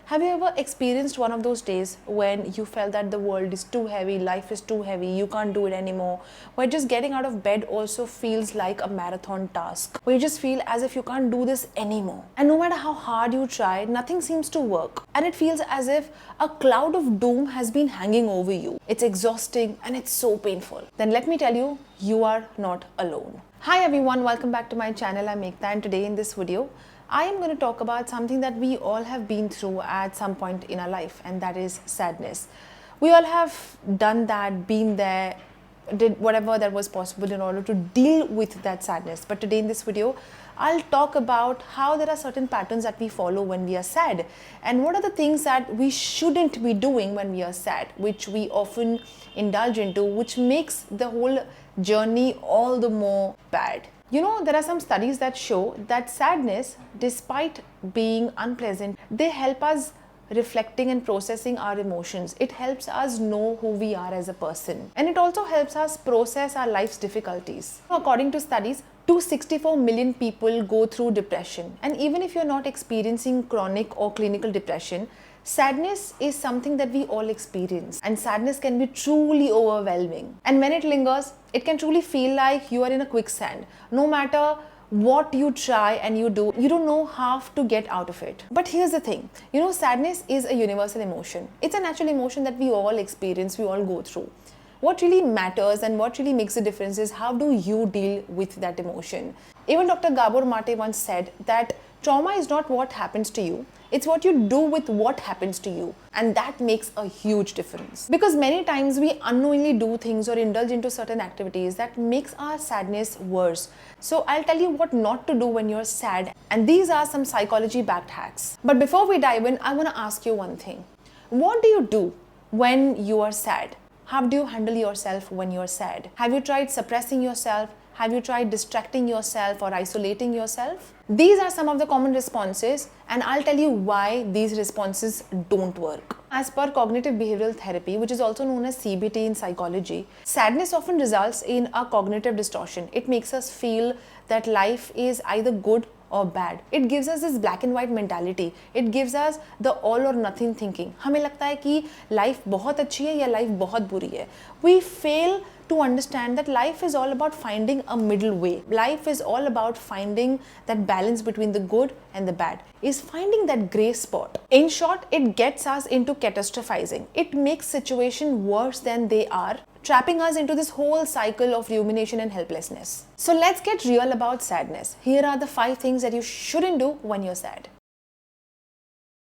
Have you ever experienced one of those days when you felt that the world is too heavy, life is too heavy, you can't do it anymore, where just getting out of bed also feels like a marathon task, where you just feel as if you can't do this anymore. And no matter how hard you try, nothing seems to work. And it feels as if a cloud of doom has been hanging over you. It's exhausting and it's so painful. Then let me tell you, you are not alone. Hi everyone, welcome back to my channel. I'm Ekta, and today in this video, I am going to talk about something that we all have been through at some point in our life, and that is sadness. We all have done that, been there, did whatever that was possible in order to deal with that sadness. But today in this video, I'll talk about how there are certain patterns that we follow when we are sad, and what are the things that we shouldn't be doing when we are sad, which we often indulge into, which makes the whole journey all the more bad. You know, there are some studies that show that sadness, despite being unpleasant, they help us reflecting and processing our emotions. It helps us know who we are as a person. And it also helps us process our life's difficulties. According to studies, 264 million people go through depression. And even if you're not experiencing chronic or clinical depression, sadness is something that we all experience, and sadness can be truly overwhelming. And when it lingers, it can truly feel like you are in a quicksand. No matter what you try and you do, you don't know how to get out of it. But here's the thing, you know, sadness is a universal emotion. It's a natural emotion that we all experience, we all go through. What really matters and what really makes a difference is how do you deal with that emotion. Even Dr. Gabor Mate once said that trauma is not what happens to you, it's what you do with what happens to you. And that makes a huge difference. Because many times we unknowingly do things or indulge into certain activities that makes our sadness worse. So I'll tell you what not to do when you're sad. And these are some psychology-backed hacks. But before we dive in, I want to ask you one thing. What do you do when you are sad? How do you handle yourself when you're sad? Have you tried suppressing yourself? Have you tried distracting yourself or isolating yourself? These are some of the common responses, and I'll tell you why these responses don't work. As per cognitive behavioral therapy, which is also known as CBT in psychology, sadness often results in a cognitive distortion. It makes us feel that life is either good or bad. It gives us this black and white mentality. It gives us the all or nothing thinking. हमें लगता है कि life बहुत अच्छी है या life बहुत बुरी है. We fail to understand that life is all about finding a middle way. Life is all about finding that balance between the good and the bad, is finding that gray spot. In short, it gets us into catastrophizing. It makes situations worse than they are, trapping us into this whole cycle of rumination and helplessness. So let's get real about sadness. Here are the 5 things that you shouldn't do when you're sad.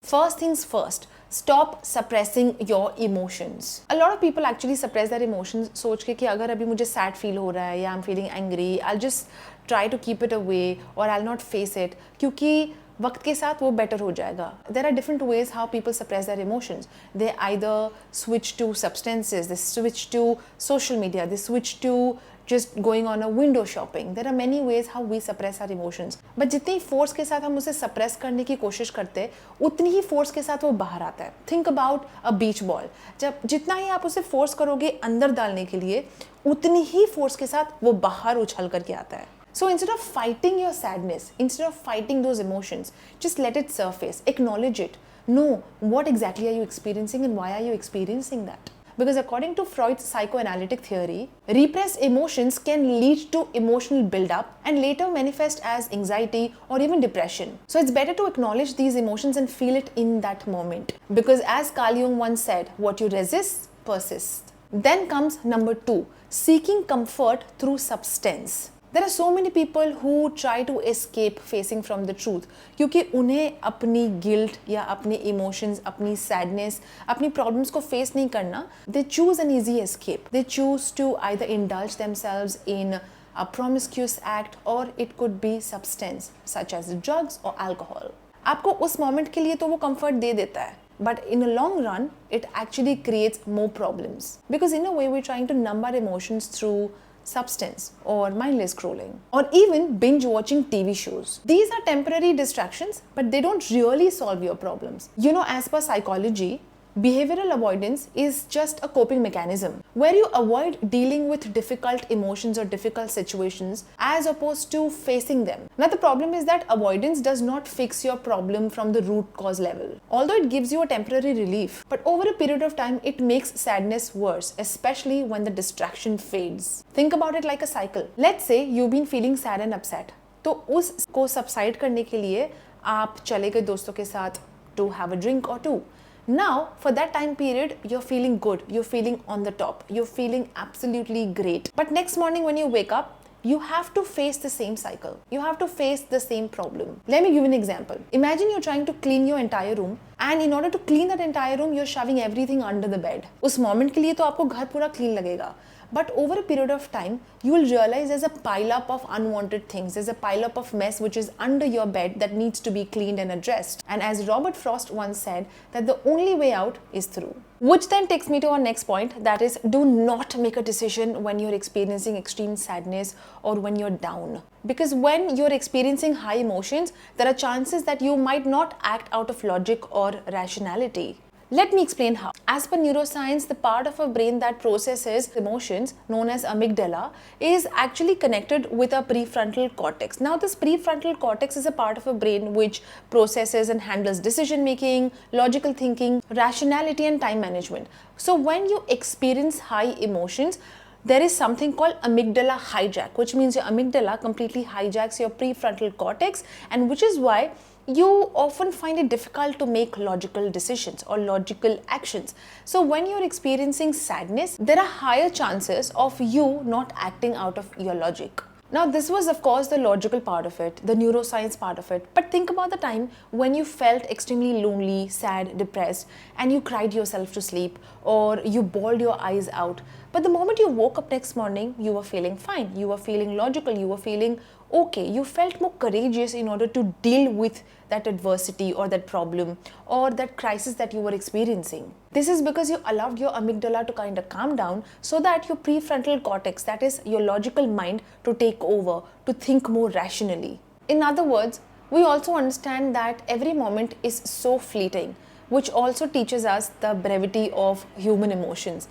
First things first, stop suppressing your emotions. A lot of people actually suppress their emotions सोच के कि अगर अभी मुझे sad feel हो रहा है या I'm feeling angry, I'll just try to keep it away or I'll not face it क्योंकि वक्त के साथ वो better हो जाएगा. There are different ways how people suppress their emotions. They either switch to substances, they switch to social media, they switch to just going on a window shopping. There are many ways how we suppress our emotions. But जितनी force के साथ हम उसे suppress करने की कोशिश करते हैं, उतनी ही force के साथ वो बाहर आता है. Think about a beach ball. जब जितना ही आप उसे force करोगे अंदर डालने के लिए, उतनी ही force के साथ वो बाहर उछल करके आता है. So instead of fighting your sadness, instead of fighting those emotions, just let it surface, acknowledge it. Know what exactly are you experiencing and why are you experiencing that. Because according to Freud's psychoanalytic theory, repressed emotions can lead to emotional buildup and later manifest as anxiety or even depression. So it's better to acknowledge these emotions and feel it in that moment. Because as Carl Jung once said, what you resist persists. Then comes number 2, seeking comfort through substance. There are so many people who try to escape facing from the truth क्योंकि उन्हें अपनी guilt या अपनी emotions, अपनी sadness, अपनी problems को face नहीं करना. They choose an easy escape. They choose to either indulge themselves in a promiscuous act or it could be substance such as drugs or alcohol. आपको उस moment के लिए तो वो comfort दे देता है. But in a long run, it actually creates more problems. Because in a way, we're trying to numb our emotions through substance or mindless scrolling or even binge watching TV shows. These are temporary distractions, but they don't really solve your problems. You know, as per psychology, Behavioral avoidance is just a coping mechanism where you avoid dealing with difficult emotions or difficult situations as opposed to facing them. Now, the problem is that avoidance does not fix your problem from the root cause level. Although it gives you a temporary relief, but over a period of time, it makes sadness worse, especially when the distraction fades. Think about it like a cycle. Let's say you've been feeling sad and upset. तो उसको subside करने के लिए आप चले गए दोस्तों के साथ to have a drink or two. Now, for that time period, you're feeling good, you're feeling on the top, you're feeling absolutely great. But next morning when you wake up, you have to face the same cycle. You have to face the same problem. Let me give you an example. Imagine you're trying to clean your entire room, and in order to clean that entire room, you're shoving everything under the bed. उस moment के लिए तो आपको घर पूरा clean लगेगा. But over a period of time, you will realize there's a pile-up of unwanted things. There's a pile-up of mess which is under your bed that needs to be cleaned and addressed. And as Robert Frost once said, that the only way out is through. Which then takes me to our next point, that is, do not make a decision when you're experiencing extreme sadness or when you're down. Because when you're experiencing high emotions, there are chances that you might not act out of logic or rationality. Let me explain how. As per neuroscience, the part of our brain that processes emotions, known as amygdala, is actually connected with our prefrontal cortex. Now, this prefrontal cortex is a part of our brain which processes and handles decision making, logical thinking, rationality, and time management. So, when you experience high emotions, there is something called amygdala hijack, which means your amygdala completely hijacks your prefrontal cortex, and which is why you often find it difficult to make logical decisions or logical actions. So when you're experiencing sadness, there are higher chances of you not acting out of your logic. Now, this was of course the logical part of it, the neuroscience part of it. But think about the time when you felt extremely lonely, sad, depressed, and you cried yourself to sleep or you bawled your eyes out. But the moment you woke up next morning, you were feeling fine, you were feeling logical, you were feeling okay, you felt more courageous in order to deal with that adversity or that problem or that crisis that you were experiencing. This is because you allowed your amygdala to kind of calm down so that your prefrontal cortex, that is your logical mind, to take over, to think more rationally. In other words, we also understand that every moment is so fleeting, which also teaches us the brevity of human emotions.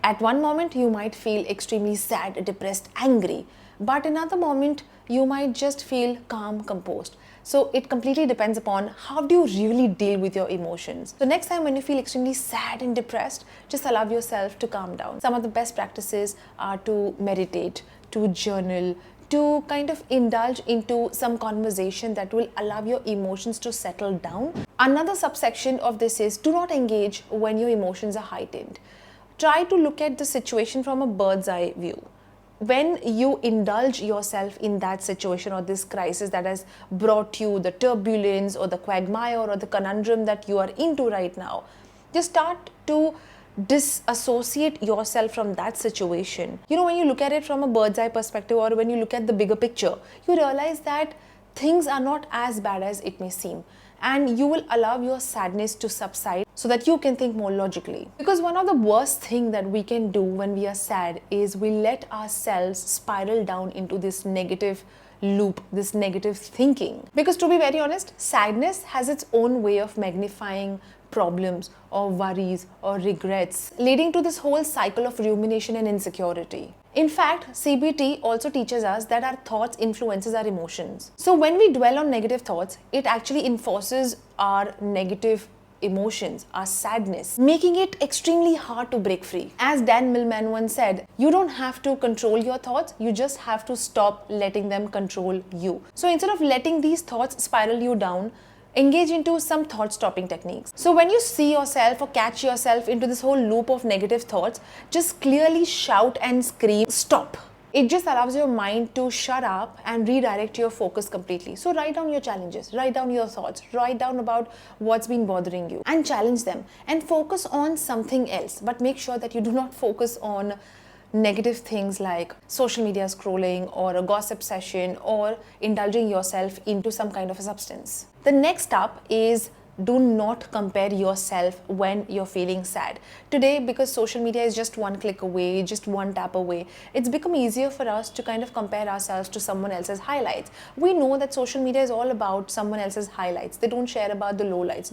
At one moment, you might feel extremely sad, depressed, angry, but in another moment, you might just feel calm, composed. So it completely depends upon how do you really deal with your emotions. So next time when you feel extremely sad and depressed, just allow yourself to calm down. Some of the best practices are to meditate, to journal, to kind of indulge into some conversation that will allow your emotions to settle down. Another subsection of this is do not engage when your emotions are heightened. Try to look at the situation from a bird's eye view. When you indulge yourself in that situation or this crisis that has brought you the turbulence or the quagmire or the conundrum that you are into right now, just start to disassociate yourself from that situation. You know, when you look at it from a bird's eye perspective or when you look at the bigger picture, you realize that things are not as bad as it may seem. And you will allow your sadness to subside so that you can think more logically. Because one of the worst things that we can do when we are sad is we let ourselves spiral down into this negative loop, this negative thinking. Because to be very honest, sadness has its own way of magnifying problems or worries or regrets, leading to this whole cycle of rumination and insecurity. In fact, CBT also teaches us that our thoughts influences our emotions. So when we dwell on negative thoughts, it actually enforces our negative emotions, our sadness, making it extremely hard to break free. As Dan Millman once said, you don't have to control your thoughts, you just have to stop letting them control you. So instead of letting these thoughts spiral you down, engage into some thought stopping techniques. So when you see yourself or catch yourself into this whole loop of negative thoughts, just clearly shout and scream, stop. It just allows your mind to shut up and redirect your focus completely. So write down your challenges, write down your thoughts, write down about what's been bothering you and challenge them and focus on something else. But make sure that you do not focus on negative things like social media scrolling or a gossip session or indulging yourself into some kind of a substance. The next up is do not compare yourself when you're feeling sad. Today, because social media is just one click away, just one tap away, it's become easier for us to kind of compare ourselves to someone else's highlights. We know that social media is all about someone else's highlights. They don't share about the lowlights.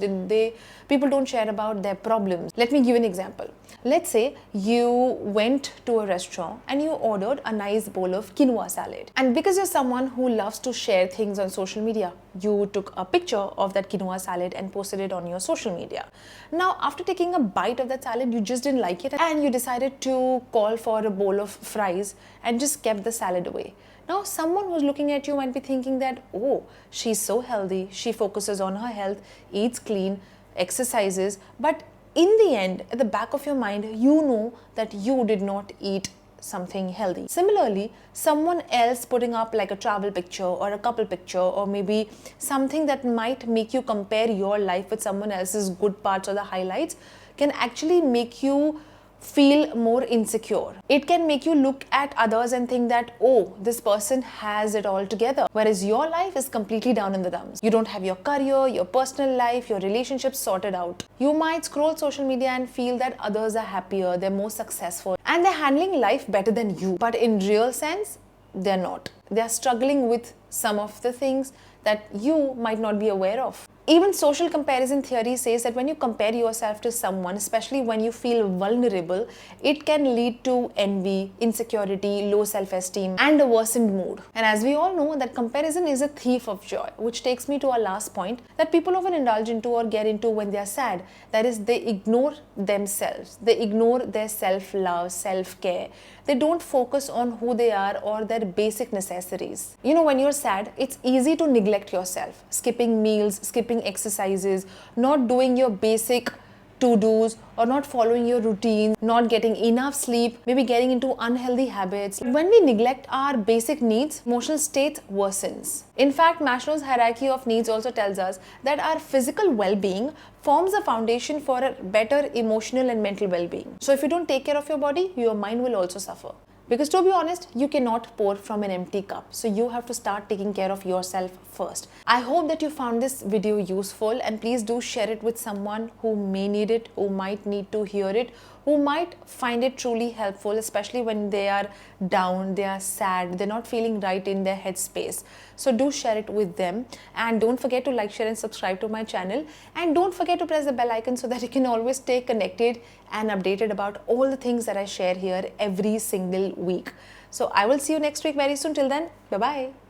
People don't share about their problems. Let me give an example. Let's say you went to a restaurant and you ordered a nice bowl of quinoa salad. And because you're someone who loves to share things on social media, you took a picture of that quinoa salad and posted it on your social media. Now, after taking a bite of that salad, you just didn't like it and you decided to call for a bowl of fries and just kept the salad away. Now, someone who's looking at you might be thinking that, oh, she's so healthy, she focuses on her health, eats clean, exercises, but in the end, at the back of your mind, you know that you did not eat something healthy. Similarly, someone else putting up like a travel picture or a couple picture or maybe something that might make you compare your life with someone else's good parts or the highlights can actually make you feel more insecure. It can make you look at others and think that, oh, this person has it all together, whereas your life is completely down in the dumps. You don't have your career, your personal life, your relationships sorted out. You might scroll social media and feel that others are happier, they're more successful, and they're handling life better than you. But in real sense, they're not. They're struggling with some of the things that you might not be aware of. Even social comparison theory says that when you compare yourself to someone, especially when you feel vulnerable, it can lead to envy, insecurity, low self-esteem, and a worsened mood. And as we all know, that comparison is a thief of joy, which takes me to our last point that people often indulge into or get into when they are sad. That is, they ignore themselves. They ignore their self-love, self-care. They don't focus on who they are or their basic necessities. You know, when you're sad, it's easy to neglect yourself. Skipping meals, skipping exercises, not doing your basic to-dos or not following your routine, not getting enough sleep, maybe getting into unhealthy habits. When we neglect our basic needs, emotional state worsens. In fact, Maslow's hierarchy of needs also tells us that our physical well-being forms a foundation for a better emotional and mental well-being. So if you don't take care of your body, your mind will also suffer. Because to be honest, you cannot pour from an empty cup. So you have to start taking care of yourself first. I hope that you found this video useful, and please do share it with someone who may need it, who might need to hear it, who might find it truly helpful, especially when they are down, they are sad, they're not feeling right in their headspace. So do share it with them, and don't forget to like, share and subscribe to my channel, and don't forget to press the bell icon so that you can always stay connected and updated about all the things that I share here every single week. So I will see you next week very soon. Till then, bye bye.